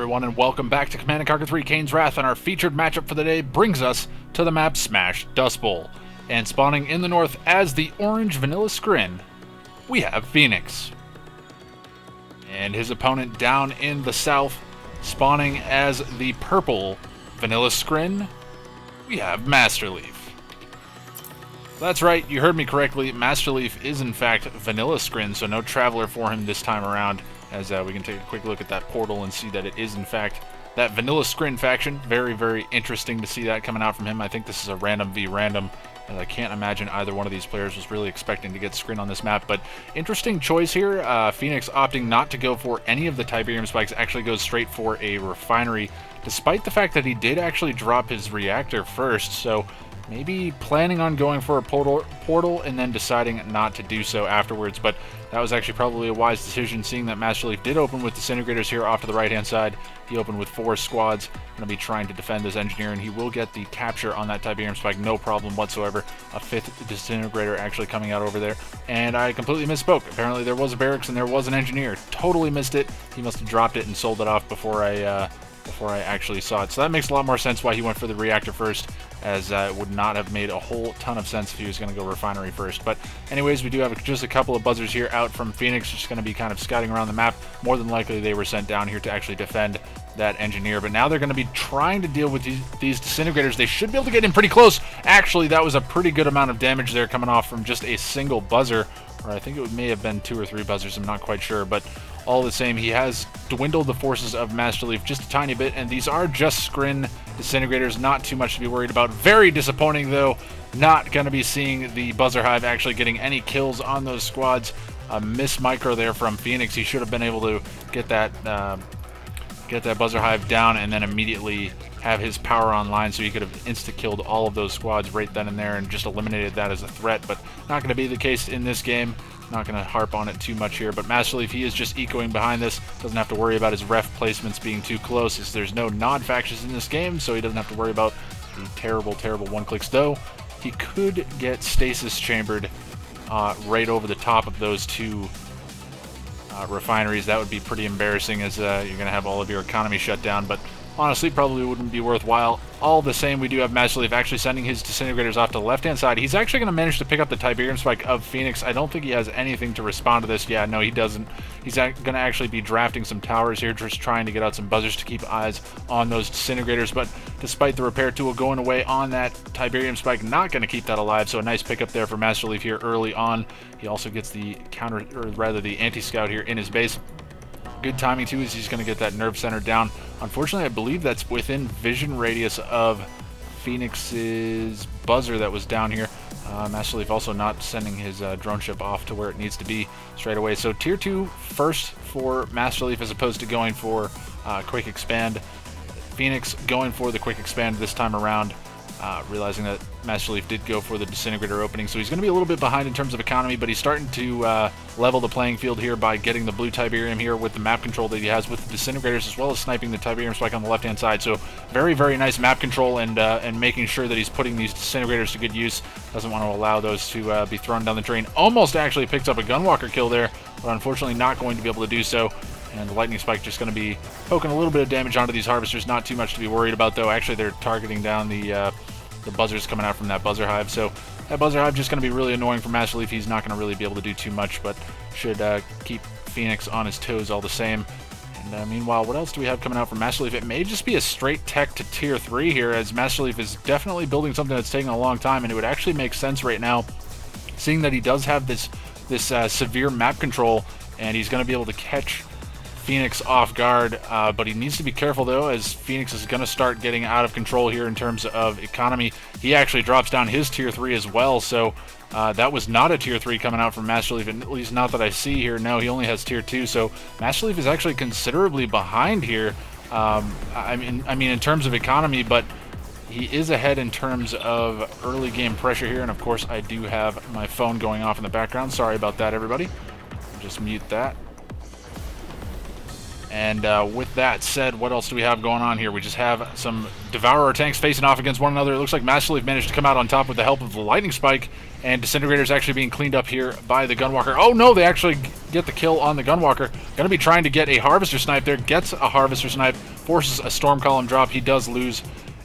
everyone, and welcome back to Command & Conquer 3 Kane's Wrath, and our featured matchup for the day brings us to the map Smashed Dustbowl. And spawning in the north as the orange vanilla scrin, we have Phoenix. And his opponent down in the south, spawning as the purple vanilla scrin, we have Masterleaf. That's right, you heard me correctly, Masterleaf is in fact vanilla scrin, so no traveler for him this time around. As we can take a quick look at that portal and see that it is in fact that vanilla scrin faction. Very, very interesting to see that coming out from him. I think this is a random v random, and I can't imagine either one of these players was really expecting to get scrin on this map. But interesting choice here. Phoenix opting not to go for any of the Tiberium spikes, actually goes straight for a refinery, despite the fact that he did actually drop his reactor first. So maybe planning on going for a portal and then deciding not to do so afterwards, but that was actually probably a wise decision, seeing that Masterleaf did open with disintegrators here off to the right-hand side. He opened with 4 squads, going to be trying to defend this engineer, and he will get the capture on that Tiberium spike, no problem whatsoever. A 5th disintegrator actually coming out over there, and I completely misspoke. Apparently there was a barracks and there was an engineer. Totally missed it. He must have dropped it and sold it off before I actually saw it. So that makes a lot more sense why he went for the reactor first, as it would not have made a whole ton of sense if he was going to go refinery first. But anyways, we do have just a couple of buzzers here out from Phoenix, just going to be kind of scouting around the map. More than likely they were sent down here to actually defend that engineer, but now they're going to be trying to deal with these disintegrators. They should be able to get in pretty close. Actually, that was a pretty good amount of damage there coming off from just a single buzzer, or I think it may have been 2 or 3 buzzers, I'm not quite sure, but all the same, he has dwindled the forces of Masterleaf just a tiny bit, and these are just scrin disintegrators, not too much to be worried about. Very disappointing, though, not going to be seeing the Buzzer Hive actually getting any kills on those squads. A miss micro there from Phoenix. He should have been able to get that Buzzer Hive down and then immediately have his power online, so he could have insta-killed all of those squads right then and there and just eliminated that as a threat, but not going to be the case in this game. Not going to harp on it too much here, but Masterleaf, he is just ecoing behind this. Doesn't have to worry about his ref placements being too close, as there's no nod factions in this game, so he doesn't have to worry about the terrible, terrible one-clicks. Though, he could get stasis chambered right over the top of those 2 refineries. That would be pretty embarrassing, as you're going to have all of your economy shut down, but honestly, probably wouldn't be worthwhile. All the same, we do have Masterleaf actually sending his disintegrators off to the left-hand side. He's actually going to manage to pick up the Tiberium spike of Phoenix. I don't think he has anything to respond to this. Yeah, no, he doesn't. He's going to actually be drafting some towers here, just trying to get out some buzzers to keep eyes on those disintegrators. But despite the repair tool going away on that Tiberium spike, not going to keep that alive. So a nice pickup there for Masterleaf here early on. He also gets the counter, or rather the anti-scout here in his base. Good timing too, as he's going to get that nerve center down. Unfortunately, I believe that's within vision radius of Phoenix's buzzer that was down here. Masterleaf also not sending his drone ship off to where it needs to be straight away. So tier 2 first for Masterleaf, as opposed to going for quick expand. Phoenix going for the quick expand this time around, realizing that Masterleaf did go for the disintegrator opening, so he's going to be a little bit behind in terms of economy, but he's starting to level the playing field here by getting the blue Tiberium here with the map control that he has with the disintegrators, as well as sniping the Tiberium spike on the left-hand side. So very, very nice map control, and making sure that he's putting these disintegrators to good use. Doesn't want to allow those to be thrown down the drain. Almost actually picks up a gunwalker kill there, but unfortunately not going to be able to do so. And the lightning spike just going to be poking a little bit of damage onto these harvesters. Not too much to be worried about, though. Actually, they're targeting down the buzzers coming out from that Buzzer Hive. So that Buzzer Hive just going to be really annoying for Masterleaf. He's not going to really be able to do too much, but should keep Phoenix on his toes all the same. And meanwhile, what else do we have coming out from Masterleaf? It may just be a straight tech to tier 3 here, as Masterleaf is definitely building something that's taking a long time, and it would actually make sense right now, seeing that he does have this severe map control, and he's going to be able to catch Phoenix off guard, but he needs to be careful, though, as Phoenix is going to start getting out of control here in terms of economy. He actually drops down his tier 3 as well, so that was not a tier 3 coming out from Masterleaf, at least not that I see here. No, he only has tier 2, so Masterleaf is actually considerably behind here. I mean in terms of economy, but he is ahead in terms of early game pressure here, and of course I do have my phone going off in the background. Sorry about that, everybody. Just mute that. And with that said, what else do we have going on here? We just have some Devourer tanks facing off against one another. It looks like Masterleaf managed to come out on top with the help of the lightning spike, and Disintegrator's actually being cleaned up here by the Gunwalker. Oh no, they actually get the kill on the Gunwalker. Going to be trying to get a Harvester Snipe there. Gets a Harvester Snipe, forces a Storm Column drop. He does lose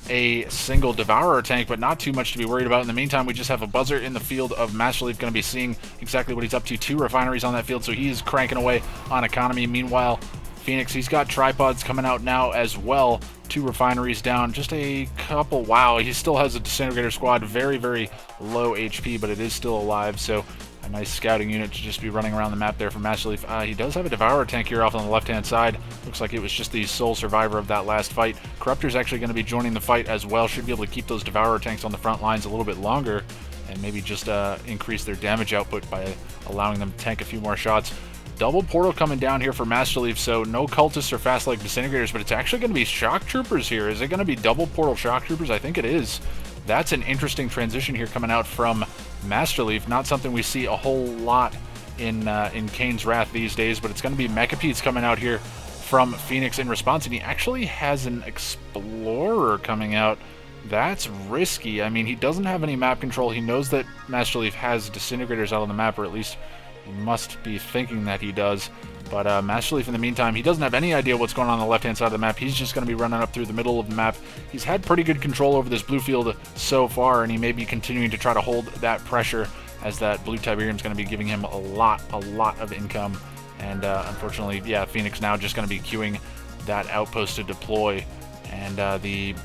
a single Devourer tank, but not too much to be worried about. In the meantime, we just have a Buzzer in the field of Masterleaf, going to be seeing exactly what he's up to. 2 refineries on that field, so he's cranking away on economy. Meanwhile, Phoenix, he's got tripods coming out now as well. 2 refineries down, just a couple. Wow, he still has a Disintegrator squad, very, very low HP, but it is still alive, so a nice scouting unit to just be running around the map there for Masterleaf. He does have a Devourer tank here off on the left-hand side. Looks like it was just the sole survivor of that last fight. Corruptor's actually going to be joining the fight as well. Should be able to keep those Devourer tanks on the front lines a little bit longer and maybe just increase their damage output by allowing them to tank a few more shots. Double portal coming down here for Masterleaf, so no cultists or fast like Disintegrators, but it's actually going to be Shock Troopers here. Is it going to be double portal Shock Troopers? I think it is. That's an interesting transition here coming out from Masterleaf. Not something we see a whole lot in Kane's Wrath these days, but it's going to be Mechapedes coming out here from Phoenix in response, and he actually has an Explorer coming out. That's risky. I mean, he doesn't have any map control. He knows that Masterleaf has Disintegrators out on the map, or at least he must be thinking that he does. But Masterleaf, in the meantime, he doesn't have any idea what's going on the left-hand side of the map. He's just going to be running up through the middle of the map. He's had pretty good control over this blue field so far, and he may be continuing to try to hold that pressure as that blue Tiberium is going to be giving him a lot of income. And unfortunately, yeah, Phoenix now just going to be queuing that outpost to deploy. And the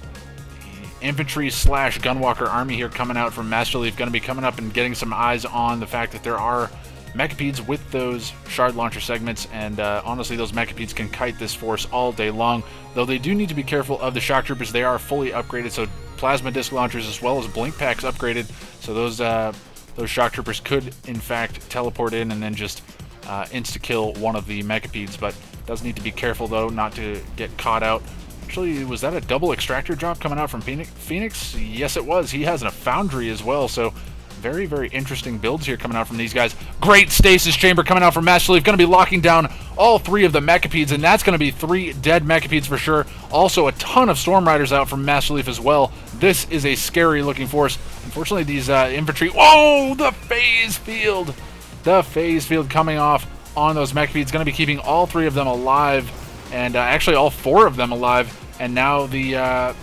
infantry slash Gunwalker army here coming out from Masterleaf, going to be coming up and getting some eyes on the fact that there are Mechapedes with those shard launcher segments, and honestly, those Mechapedes can kite this force all day long, though they do need to be careful of the Shock Troopers. They are fully upgraded, so Plasma Disc Launchers as well as Blink Packs upgraded, so those Shock Troopers could, in fact, teleport in and then just insta-kill one of the Mechapedes, but does need to be careful, though, not to get caught out. Actually, was that a double Extractor drop coming out from Phoenix? Yes, it was. He has a Foundry as well, so very, very interesting builds here coming out from these guys. Great Stasis Chamber coming out from Masterleaf. Going to be locking down all 3 of the Mechapedes, and that's going to be 3 dead Mechapedes for sure. Also, a ton of Storm Riders out from Masterleaf as well. This is a scary-looking force. Unfortunately, these infantry... Whoa! The Phase Field! The Phase Field coming off on those Mechapedes. Going to be keeping all 3 of them alive, and actually all 4 of them alive. And now the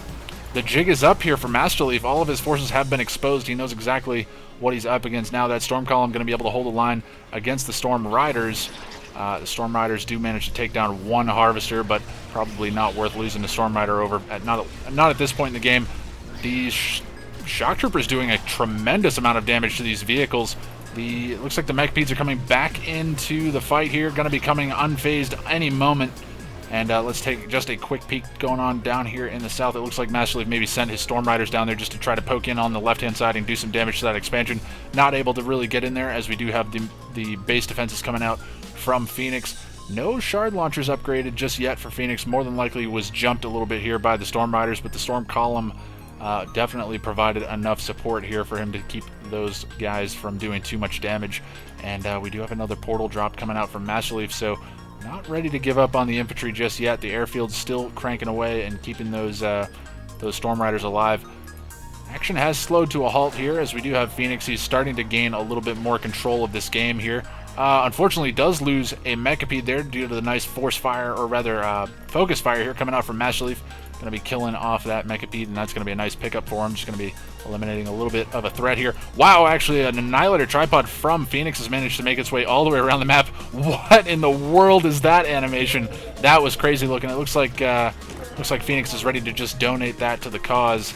jig is up here for Masterleaf. All of his forces have been exposed. He knows exactly what he's up against now. That Storm Column going to be able to hold a line against the Storm Riders. The Storm Riders do manage to take down 1 Harvester, but probably not worth losing the Storm Rider over. Not at this point in the game. These Shock Troopers doing a tremendous amount of damage to these vehicles. It looks like the Mechapedes are coming back into the fight here. Going to be coming unfazed any moment. And let's take just a quick peek going on down here in the south. It looks like Masterleaf maybe sent his Storm Riders down there just to try to poke in on the left-hand side and do some damage to that expansion. Not able to really get in there, as we do have the base defenses coming out from Phoenix. No Shard Launchers upgraded just yet for Phoenix. More than likely was jumped a little bit here by the Storm Riders, but the Storm Column definitely provided enough support here for him to keep those guys from doing too much damage. And we do have another portal drop coming out from Masterleaf, so not ready to give up on the infantry just yet. The airfield's still cranking away and keeping those Storm Riders alive. Action has slowed to a halt here, as we do have Phoenix. He's starting to gain a little bit more control of this game here. Unfortunately, does lose a Mechapede there due to the nice force fire, or rather focus fire here coming out from Masterleaf. Going to be killing off that Mechapede, and that's going to be a nice pickup for him. Just going to be eliminating a little bit of a threat here. Wow, actually an Annihilator Tripod from Phoenix has managed to make its way all the way around the map. What in the world is that animation? That was crazy looking. It looks like Phoenix is ready to just donate that to the cause,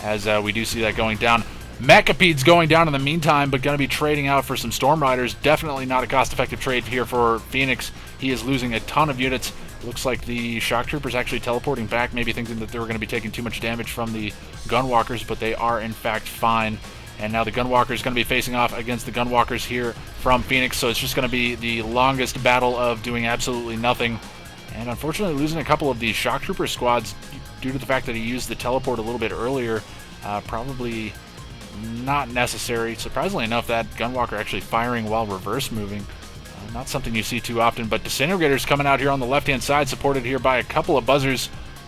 as we do see that going down. Mechapede's going down in the meantime, but going to be trading out for some Storm Riders. Definitely not a cost-effective trade here for Phoenix. He is losing a ton of units. Looks like the Shock Troopers actually teleporting back, maybe thinking that they were going to be taking too much damage from the Gunwalkers, but they are in fact fine. And now the Gunwalker is going to be facing off against the Gunwalkers here from Phoenix, so it's just going to be the longest battle of doing absolutely nothing. And unfortunately losing a couple of these Shock Trooper squads due to the fact that he used the teleport a little bit earlier. Probably not necessary. Surprisingly enough, that Gunwalker actually firing while reverse moving. Not something you see too often, but Disintegrators coming out here on the left-hand side, supported here by a couple of Buzzers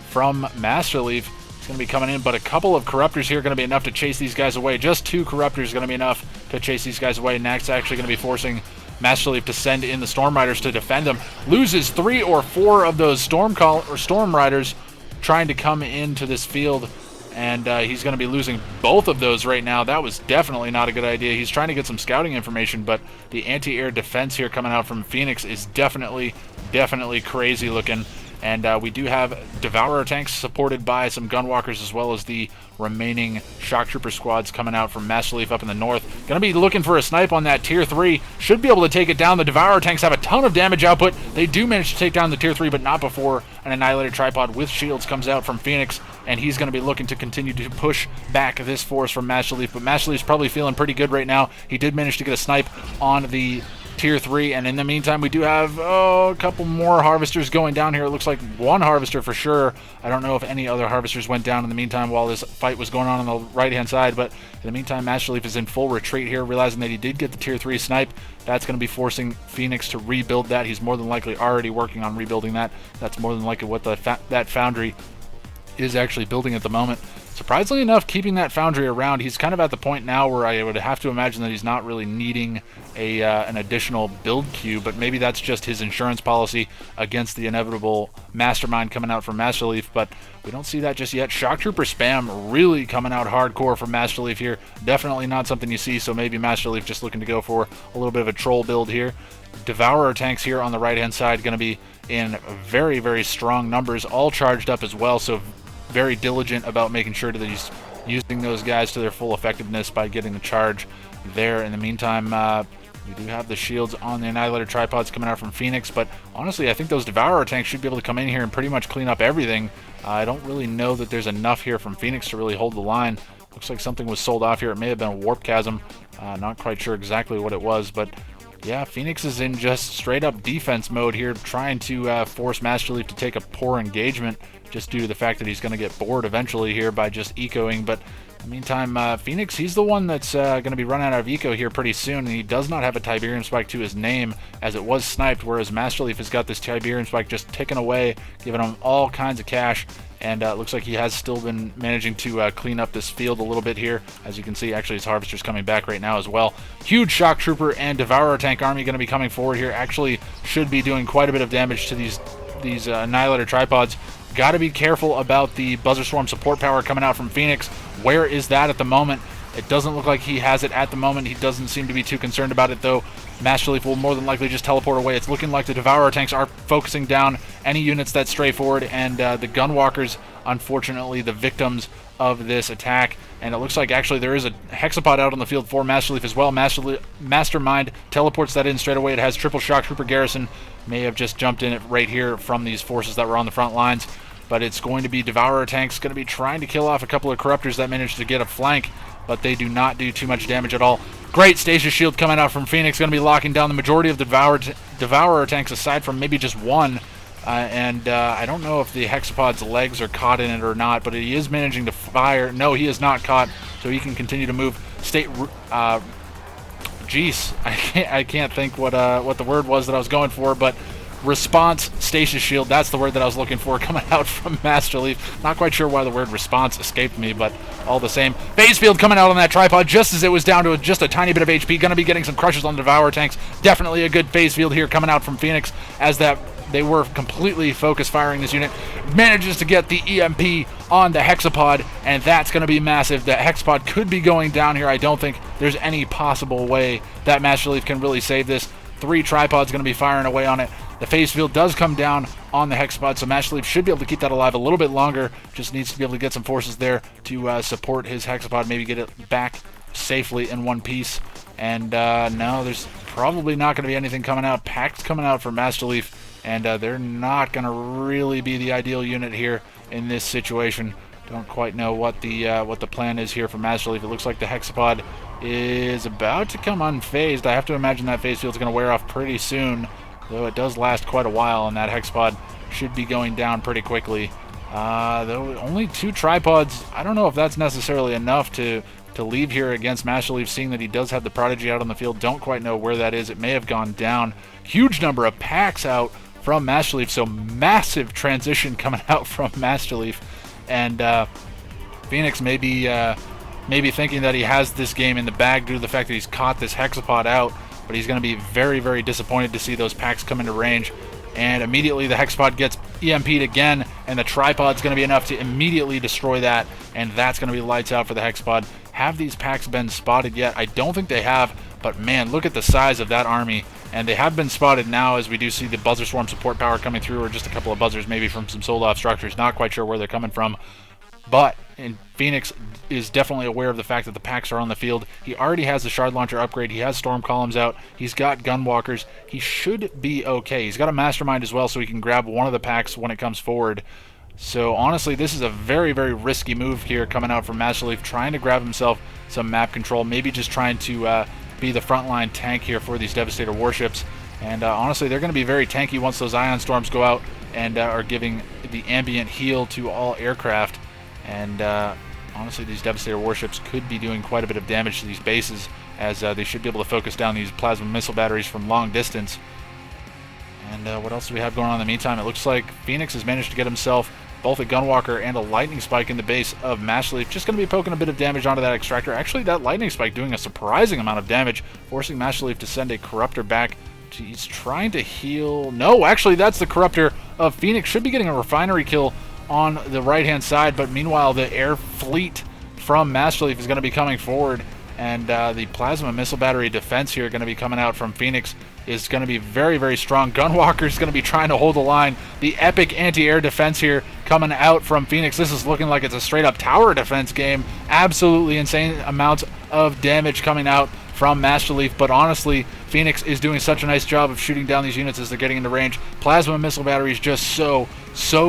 from Masterleaf. It's going to be coming in, but a couple of Corruptors here are going to be enough to chase these guys away. Just 2 Corruptors going to be enough to chase these guys away, and that's actually going to be forcing Masterleaf to send in the Storm Riders to defend him. Loses 3 or 4 of those Storm Riders trying to come into this field, and he's going to be losing both of those right now. That was definitely not a good idea. He's trying to get some scouting information, but the anti-air defense here coming out from Phoenix is definitely crazy looking. And we do have Devourer tanks supported by some Gunwalkers, as well as the remaining Shock Trooper squads coming out from Masterleaf up in the north. Going to be looking for a snipe on that Tier 3. Should be able to take it down. The Devourer tanks have a ton of damage output. They do manage to take down the Tier 3, but not before an Annihilator Tripod with shields comes out from Phoenix. And he's going to be looking to continue to push back this force from Masterleaf. But Masterleaf's probably feeling pretty good right now. He did manage to get a snipe on the Tier 3, and in the meantime we do have a couple more harvesters going down here. It looks like one harvester for sure. I don't know if any other harvesters went down in the meantime while this fight was going on the right hand side, but in the meantime Masterleaf is in full retreat here, realizing that he did get the Tier 3 snipe. That's going to be forcing Phoenix to rebuild that. He's more than likely already working on rebuilding that. That's more than likely what that foundry is actually building at the moment. Surprisingly enough, keeping that foundry around, he's kind of at the point now where I would have to imagine that he's not really needing an additional build queue, but maybe that's just his insurance policy against the inevitable mastermind coming out from Masterleaf, but we don't see that just yet. Shock Trooper spam really coming out hardcore from Masterleaf here. Definitely not something you see, so maybe Masterleaf just looking to go for a little bit of a troll build here. Devourer tanks here on the right-hand side going to be in very strong numbers, all charged up as well, so very diligent about making sure that he's using those guys to their full effectiveness by getting the charge there. In the meantime, we do have the shields on the Annihilator Tripods coming out from Phoenix, but honestly, I think those Devourer tanks should be able to come in here and pretty much clean up everything. I don't really know that there's enough here from Phoenix to really hold the line. Looks like something was sold off here. It may have been a Warp Chasm. Not quite sure exactly what it was, but yeah, Phoenix is in just straight up defense mode here, trying to force Masterleaf to take a poor engagement, just due to the fact that he's going to get bored eventually here by just ecoing. But in the meantime, Phoenix, he's the one that's going to be running out of eco here pretty soon, and he does not have a Tiberium Spike to his name, as it was sniped, whereas Masterleaf has got this Tiberium Spike just ticking away, giving him all kinds of cash. And it looks like he has still been managing to clean up this field a little bit here. As you can see, actually his harvester's coming back right now as well. Huge Shock Trooper and Devourer tank army going to be coming forward here. Actually should be doing quite a bit of damage to these Annihilator Tripods. Got to be careful about the Buzzer Swarm support power coming out from Phoenix. Where is that at the moment? It doesn't look like he has it at the moment. He doesn't seem to be too concerned about it, though. Masterleaf will more than likely just teleport away. It's looking like the Devourer tanks are focusing down any units that stray forward, and the Gunwalkers, unfortunately, the victims of this attack. And it looks like actually there is a Hexapod out on the field for Masterleaf as well. Mastermind teleports that in straight away. It has triple Shock Trooper garrison. May have just jumped in it right here from these forces that were on the front lines. But it's going to be Devourer tanks going to be trying to kill off a couple of Corruptors that managed to get a flank, but they do not do too much damage at all. Great Stasis Shield coming out from Phoenix, going to be locking down the majority of the Devourer tanks, aside from maybe just one. I don't know if the Hexapod's legs are caught in it or not, but he is managing to fire. No, he is not caught, so he can continue to move. Jeez, I can't think what the word was that I was going for, but response Stasis Shield, that's the word that I was looking for, coming out from Masterleaf. Not quite sure why the word response escaped me, but all the same. Phase Field coming out on that tripod just as it was down to just a tiny bit of HP. Going to be getting some crushes on the Devourer tanks. Definitely a good Phase Field here coming out from Phoenix, as that they were completely focus firing this unit. Manages to get the EMP on the Hexapod, and that's going to be massive. The Hexapod could be going down here. I don't think there's any possible way that Masterleaf can really save this. 3 tripods going to be firing away on it. The phase field does come down on the Hexapod, so Masterleaf should be able to keep that alive a little bit longer. Just needs to be able to get some forces there to support his Hexapod, maybe get it back safely in one piece. And no, there's probably not going to be anything coming out. Packs coming out for Masterleaf, and they're not going to really be the ideal unit here in this situation. Don't quite know what the plan is here for Masterleaf. It looks like the Hexapod is about to come unfazed. I have to imagine that phase field's going to wear off pretty soon, though it does last quite a while, and that Hexapod should be going down pretty quickly. Though only 2 tripods, I don't know if that's necessarily enough to leave here against Masterleaf, seeing that he does have the Prodigy out on the field. Don't quite know where that is. It may have gone down. Huge number of packs out from Masterleaf, so massive transition coming out from Masterleaf. And Phoenix may be thinking that he has this game in the bag due to the fact that he's caught this Hexapod out. but he's going to be very, very disappointed to see those packs come into range. And immediately the Hexpod gets EMP'd again, and the tripod's going to be enough to immediately destroy that, and that's going to be lights out for the Hexpod. Have these packs been spotted yet? I don't think they have, but man, look at the size of that army. And they have been spotted now, as we do see the Buzzer Swarm support power coming through, or just a couple of buzzers maybe from some sold-off structures. Not quite sure where they're coming from. But Phoenix is definitely aware of the fact that the packs are on the field. He already has the Shard Launcher upgrade. He has Storm Columns out. He's got Gunwalkers. He should be okay. He's got a Mastermind as well, so he can grab one of the packs when it comes forward. So honestly, this is a very, very risky move here coming out from Masterleaf, trying to grab himself some map control, maybe just trying to be the frontline tank here for these Devastator warships. And honestly, they're going to be very tanky once those Ion Storms go out and are giving the ambient heal to all aircraft. And honestly, these Devastator warships could be doing quite a bit of damage to these bases, as they should be able to focus down these plasma missile batteries from long distance. And what else do we have going on in the meantime? It looks like Phoenix has managed to get himself both a Gunwalker and a Lightning Spike in the base of Masterleaf. Just going to be poking a bit of damage onto that Extractor. Actually, that Lightning Spike doing a surprising amount of damage, forcing Masterleaf to send a Corruptor back. He's trying to heal. No, actually, that's the Corruptor of Phoenix. Should be getting a Refinery kill on the right-hand side, but meanwhile, the air fleet from Masterleaf is going to be coming forward, and the Plasma Missile Battery defense here going to be coming out from Phoenix is going to be very, very strong. Gunwalker is going to be trying to hold the line. The epic anti-air defense here coming out from Phoenix. This is looking like it's a straight-up tower defense game. Absolutely insane amounts of damage coming out from Masterleaf, but honestly, Phoenix is doing such a nice job of shooting down these units as they're getting into range. Plasma Missile Battery is just so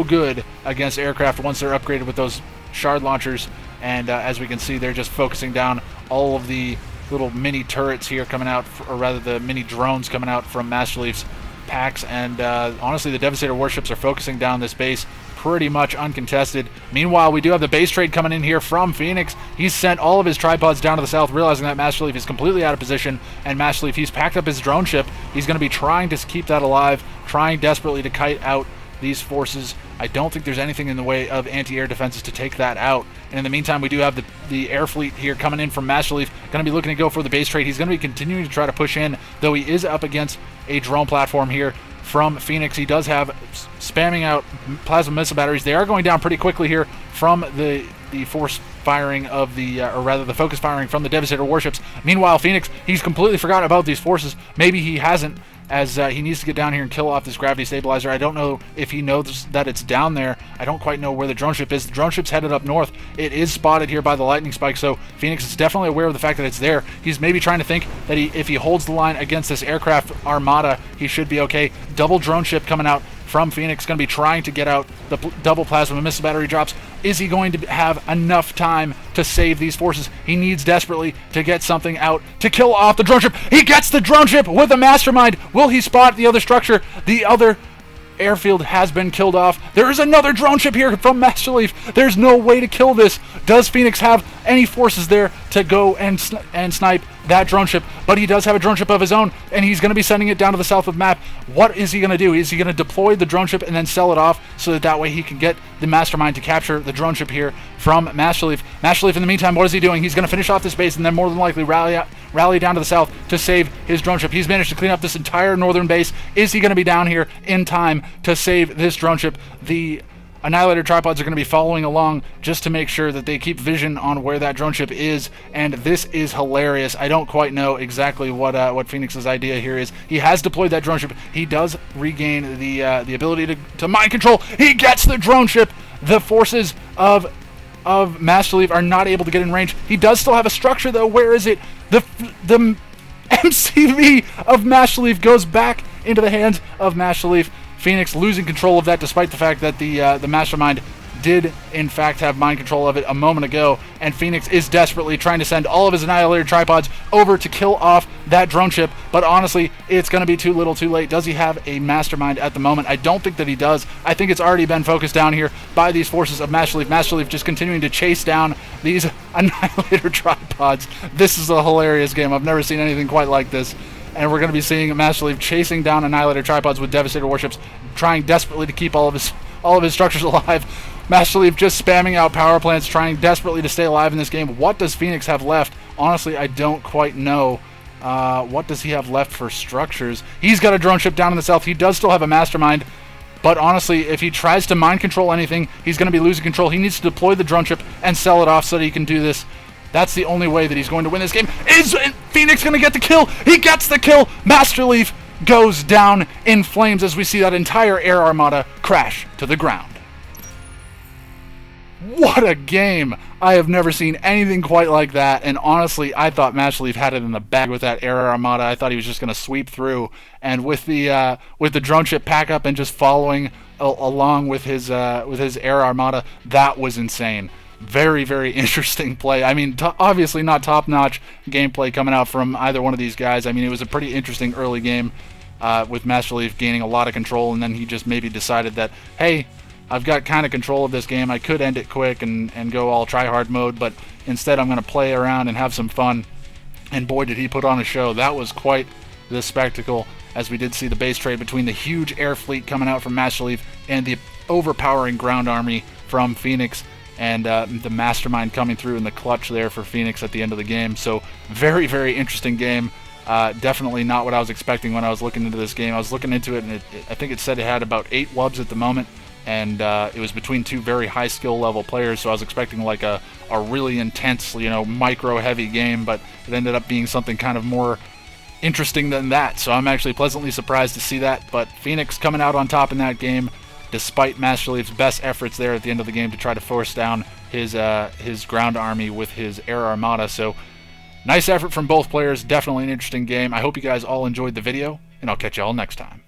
good against aircraft once they're upgraded with those Shard Launchers, and as we can see, they're just focusing down all of the little mini turrets here coming out, or rather the mini drones coming out from Masterleaf's packs, and honestly, the Devastator warships are focusing down this base pretty much uncontested. Meanwhile, we do have the base trade coming in here from Phoenix. He's sent all of his tripods down to the south, realizing that Masterleaf is completely out of position, and Masterleaf, he's packed up his drone ship. He's going to be trying to keep that alive, trying desperately to kite out these forces. I don't think there's anything in the way of anti-air defenses to take that out. And in the meantime, we do have the air fleet here coming in from Masterleaf, going to be looking to go for the base trade. He's going to be continuing to try to push in, though he is up against a drone platform here from Phoenix. He does have spamming out plasma missile batteries. They are going down pretty quickly here from the force firing of the, or rather the focus firing from the Devastator warships. Meanwhile, Phoenix, he's completely forgotten about these forces. Maybe he hasn't, as he needs to get down here and kill off this gravity stabilizer. I don't know if he knows that it's down there. I don't quite know where the drone ship is. The drone ship's headed up north. It is spotted here by the lightning spike, so Phoenix is definitely aware of the fact that it's there. He's maybe trying to think that if he holds the line against this aircraft armada, he should be okay. Double drone ship coming out from Phoenix, going to be trying to get out the double plasma missile battery drops. Is he going to have enough time to save these forces? He needs desperately to get something out to kill off the drone ship. He gets the drone ship with a mastermind. Will he spot the other structure? The other airfield has been killed off. There is another drone ship here from Masterleaf. There's no way to kill this. Does Phoenix have any forces there to go and snipe that drone ship? But he does have a drone ship of his own, and he's going to be sending it down to the south of the map. What is he going to do? Is he going to deploy the drone ship and then sell it off so that way he can get the mastermind to capture the drone ship here from Masterleaf? Masterleaf, in the meantime, what is he doing? He's going to finish off this base and then more than likely rally down to the south to save his drone ship. He's managed to clean up this entire northern base. Is he going to be down here in time to save this drone ship? The Annihilator tripods are going to be following along just to make sure that they keep vision on where that drone ship is, and this is hilarious. I don't quite know exactly what Phoenix's idea here is. He has deployed that drone ship. He does regain the ability to mind control. He gets the drone ship. The forces of Masterleaf are not able to get in range. He does still have a structure, though. Where is it? The MCV of Masterleaf goes back into the hands of Masterleaf. Phoenix losing control of that, despite the fact that the mastermind did in fact have mind control of it a moment ago, and Phoenix is desperately trying to send all of his Annihilator tripods over to kill off that drone ship, but honestly, it's going to be too little too late. Does he have a mastermind at the moment? I don't think that he does. I think it's already been focused down here by these forces of Masterleaf. Masterleaf just continuing to chase down these Annihilator tripods. This is a hilarious game. I've never seen anything quite like this. And we're going to be seeing Masterleaf chasing down Annihilator tripods with Devastator warships, trying desperately to keep all of his structures alive. Masterleaf just spamming out power plants, trying desperately to stay alive in this game. What does Phoenix have left? Honestly, I don't quite know. What does he have left for structures? He's got a drone ship down in the south. He does still have a mastermind. But honestly, if he tries to mind control anything, he's going to be losing control. He needs to deploy the drone ship and sell it off so that he can do this. That's the only way that he's going to win this game. Is Phoenix going to get the kill? He gets the kill. Masterleaf goes down in flames as we see that entire air armada crash to the ground. What a game! I have never seen anything quite like that, and honestly, I thought Masterleaf had it in the bag with that air armada. I thought he was just going to sweep through, and with the drone ship pack up and just following along with his air armada, that was insane. Very, very interesting play. I mean, obviously not top-notch gameplay coming out from either one of these guys. I mean, it was a pretty interesting early game with Masterleaf gaining a lot of control, and then he just maybe decided that, hey, I've got kind of control of this game. I could end it quick and go all try-hard mode, but instead I'm going to play around and have some fun. And boy, did he put on a show. That was quite the spectacle, as we did see the base trade between the huge air fleet coming out from Masterleaf and the overpowering ground army from Phoenix, and the mastermind coming through in the clutch there for Phoenix at the end of the game. So very, very interesting game. Definitely not what I was expecting when I was looking into this game. I was looking into it, and I think it said it had about 8 wubs at the moment. And it was between 2 very high skill level players, so I was expecting like a really intense, micro heavy game, but it ended up being something kind of more interesting than that. So I'm actually pleasantly surprised to see that. But Phoenix coming out on top in that game, despite Masterleaf's best efforts there at the end of the game to try to force down his ground army with his air armada. So nice effort from both players. Definitely an interesting game. I hope you guys all enjoyed the video, and I'll catch you all next time.